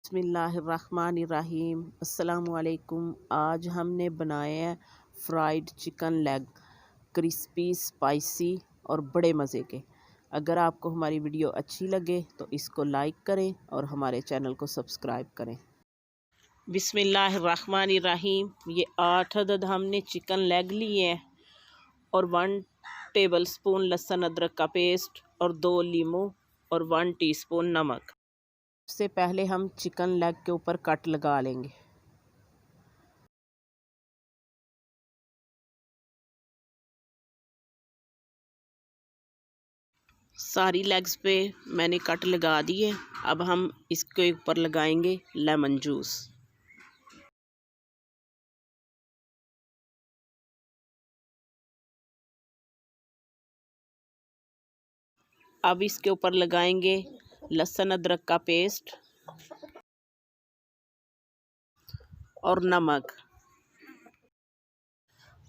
बिस्मिल्लाहिर्रहमानिर्रहीम। अस्सलामुअलैकुम। आज हमने बनाया है fried chicken leg, crispy, spicy और बड़े मज़े के। अगर आपको हमारी वीडियो अच्छी लगे तो इसको लाइक करें और हमारे चैनल को सब्सक्राइब करें। बिस्मिल्लाहिर्रहमानिर्रहीम। ये 8 अदद हमने चिकन लेग लिए हैं और 1 टेबलस्पून लहसुन अदरक का पेस्ट और 2 लीमू और 1 टीस्पून नमक। सबसे पहले हम चिकन लेग के ऊपर कट लगा लेंगे। सारी लेग्स पे मैंने कट लगा दिए। अब हम इसके ऊपर लगाएंगे लेमन जूस। अब इसके ऊपर लगाएंगे लहसुन अदरक का पेस्ट और नमक।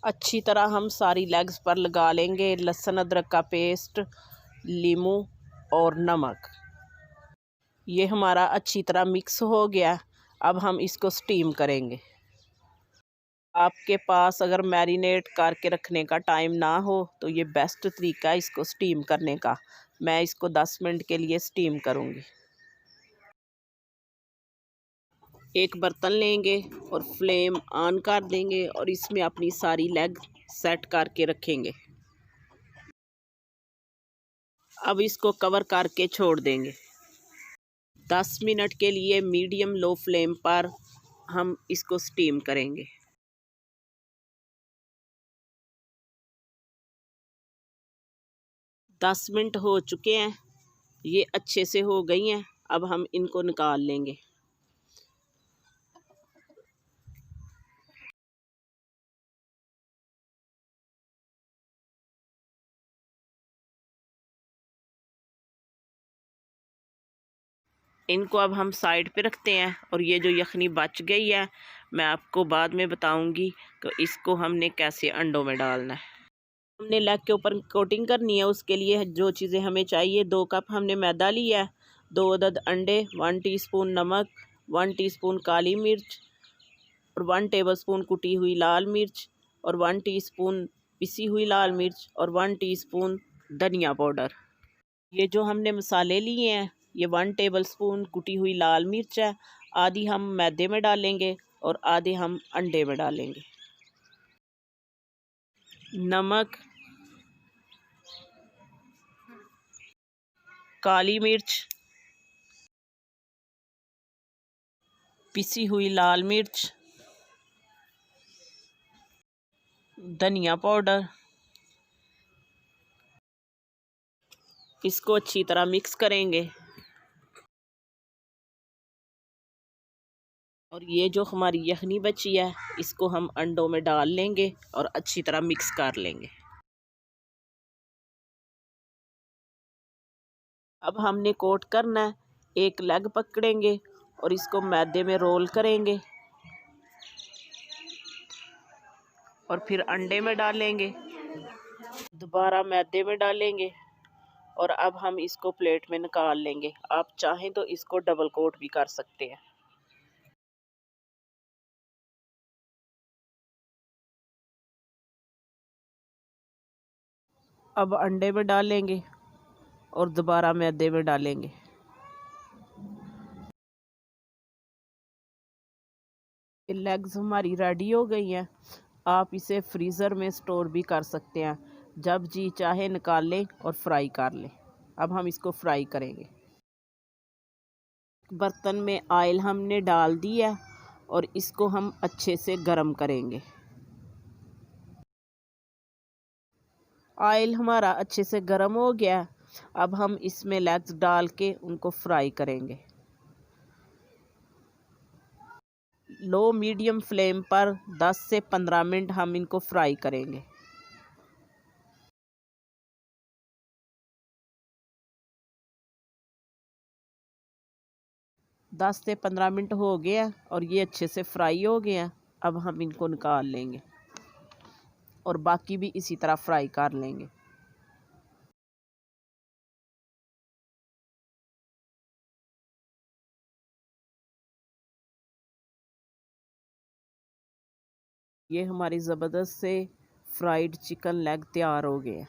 अच्छी तरह हम सारी लेग्स पर लगा लेंगे लहसुन अदरक का पेस्ट, लीमू और नमक। ये हमारा अच्छी तरह मिक्स हो गया। अब हम इसको स्टीम करेंगे। आपके पास अगर मैरिनेट करके रखने का टाइम ना हो तो ये बेस्ट तरीका है इसको स्टीम करने का। मैं इसको 10 मिनट के लिए स्टीम करूँगी। एक बर्तन लेंगे और फ्लेम ऑन कर देंगे और इसमें अपनी सारी लेग सेट करके रखेंगे। अब इसको कवर करके छोड़ देंगे। 10 मिनट के लिए मीडियम लो फ्लेम पर हम इसको स्टीम करेंगे। 10 मिनट हो चुके हैं। ये अच्छे से हो गई हैं। अब हम इनको निकाल लेंगे। इनको अब हम साइड पे रखते हैं और ये जो यखनी बच गई है मैं आपको बाद में बताऊंगी कि इसको हमने कैसे अंडों में डालना है। हमने लेग के ऊपर कोटिंग करनी है। उसके लिए जो चीज़ें हमें चाहिए, 2 कप हमने मैदा लिया है, 2 अदद अंडे, 1 टीस्पून नमक, 1 टीस्पून काली मिर्च और 1 टेबलस्पून कुटी हुई लाल मिर्च और 1 टीस्पून पिसी हुई लाल मिर्च और 1 टीस्पून धनिया पाउडर। ये जो हमने मसाले लिए हैं, ये 1 टेबलस्पून कुटी हुई लाल मिर्च है, आधी हम मैदे में डालेंगे और आधे हम अंडे में डालेंगे। नमक, काली मिर्च, पिसी हुई लाल मिर्च, धनिया पाउडर। इसको अच्छी तरह मिक्स करेंगे और ये जो हमारी यखनी बची है इसको हम अंडों में डाल लेंगे और अच्छी तरह मिक्स कर लेंगे। अब हमने कोट करना है। एक लेग पकड़ेंगे और इसको मैदे में रोल करेंगे और फिर अंडे में डालेंगे, दोबारा मैदे में डालेंगे और अब हम इसको प्लेट में निकाल लेंगे। आप चाहें तो इसको डबल कोट भी कर सकते हैं। अब अंडे में डालेंगे और दोबारा मैदे में डालेंगे। लेग्स हमारी रेडी हो गई हैं। आप इसे फ्रीज़र में स्टोर भी कर सकते हैं। जब जी चाहे निकाल लें और फ्राई कर लें। अब हम इसको फ्राई करेंगे। बर्तन में ऑयल हमने डाल दिया और इसको हम अच्छे से गरम करेंगे। ऑयल हमारा अच्छे से गरम हो गया। अब हम इसमें लेग्स डाल के उनको फ्राई करेंगे। लो मीडियम फ्लेम पर 10 से 15 मिनट हम इनको फ्राई करेंगे। दस से 15 मिनट हो गया और ये अच्छे से फ्राई हो गया। अब हम इनको निकाल लेंगे और बाकी भी इसी तरह फ्राई कर लेंगे। ये हमारी ज़बरदस्त से फ्राइड चिकन लेग तैयार हो गए हैं।